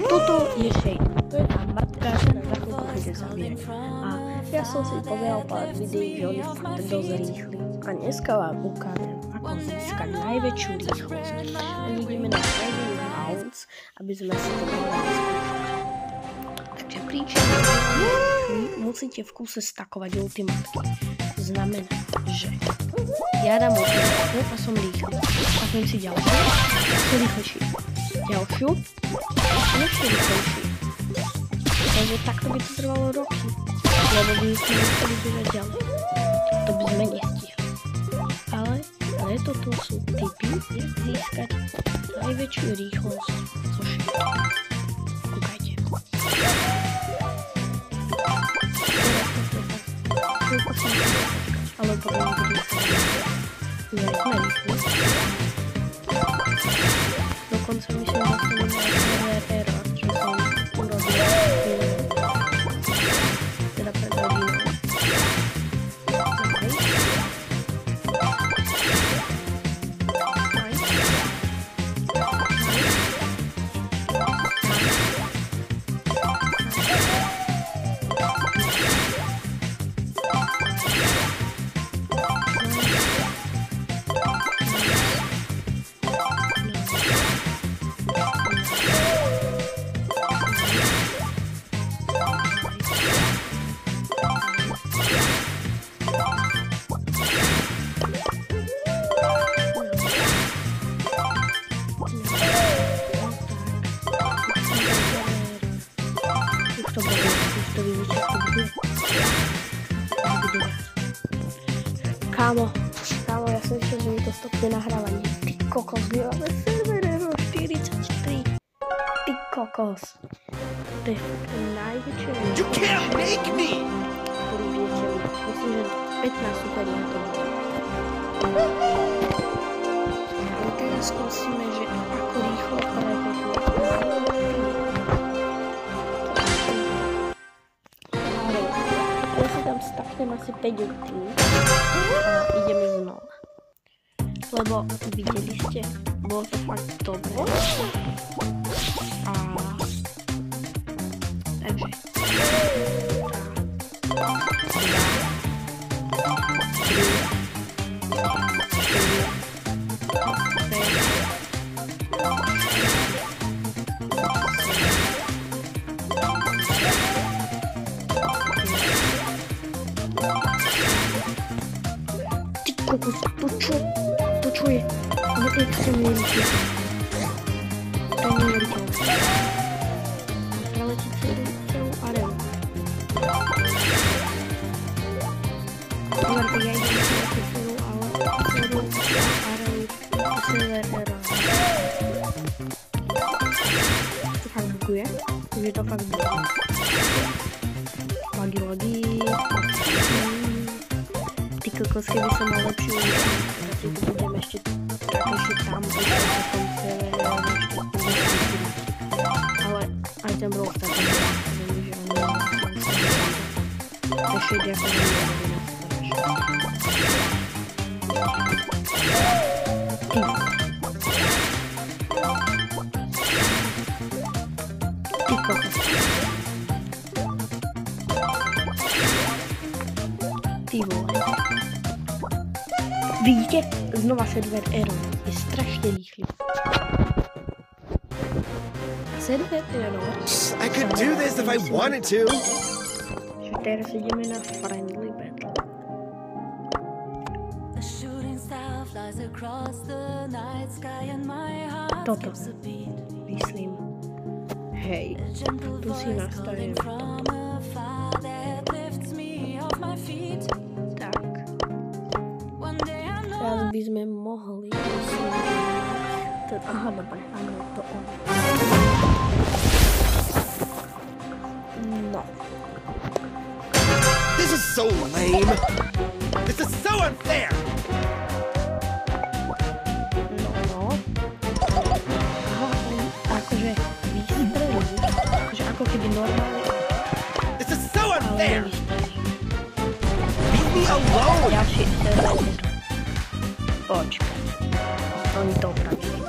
Toto je Shane. To je tá matka, ktorá za chvíľku bude zabíjať. A ja som si povedal pár videí, že oni fakt dosť rýchli. A dneska vám ukážem, ako získať najväčšiu rýchlosť. A ideme na Trading Rounds, aby sme si to mohli vyskúšať. Takže príčina, musíte v kúse stakovať ultimátky. To znamená, že ja dám ultimátku a som rýchly. Stakujem si ďalšiu a som rýchlejší. Ďalšiu a ešte rýchlejší. Takže takto by to trvalo roky, lebo by sme museli bežať ďalej. To by sme nestihli. Ale toto sú tipy, jak získať najväčšiu rýchlosť zo všetkých. Kúkajte. Koľko si musím počkať, ale potom budú ja sme rýchli. Dokonca myslím, že som nemala server error, čo som urobil teda pred hodinou. Kámo, ja som ešte, že mi to stopne nahrávanie. Ty kokos, my máme server error 43. Ty kokos. To je najväčšie rýchlosť, ktorú viete mať. Myslím, že 15 superí na to bude. A teraz skúsime, že ako rýchlo prejde. Ja si tam staknem asi 5 ultí. A ideme znova. Lebo videli ste, bolo to fakt dobré. A takže kokos, to čo je? On je extrémne rýchly. To je neuveriteľné. Preletí celú arénu. Dobre, tak ja idem na celú arénu. Server error. To fakt buguje? Je to fakt buguje. Lagi. Ty kokos, keby som mal lepšiu úlohu, si to budem ešte tak ešte tam, že som celé ešte ale aj ten blok tak je, že on je ešte ďakujem, že ty kokos. Ty vole. Vidíte? Znova server error. Je strašne rýchly. Server error. I could do this if I wanted to. Teraz ideme na friendly battle. Toto. Myslím. Hej. Tu si nastavím to. Tak. Teraz by sme mohli aha, dobre, áno, to on. No. This is so lame. This is so unfair. No. Aha, on akože vystrelí. Akože ako keby normálne. This is so unfair. Ale nevystrelí. Leave me alone. Ďalší server. Počkaj. Oni to opravili.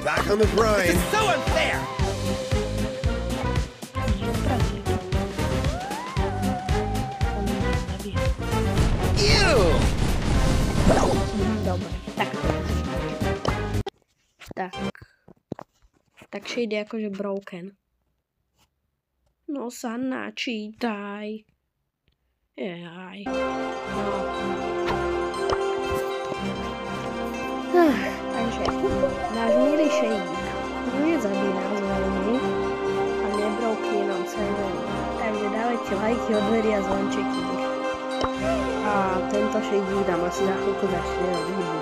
Back on the grind. This is so unfair. Dobre, tak shade je akože broken. No sa načítaj. Jaj. No. Takže náš milý shadík nezabíja nás veľmi a nebroukne nám servery. Takže dávajte lajky, odbery a zvončeky. A tento shadík nám asi za chvíľku začne robiť.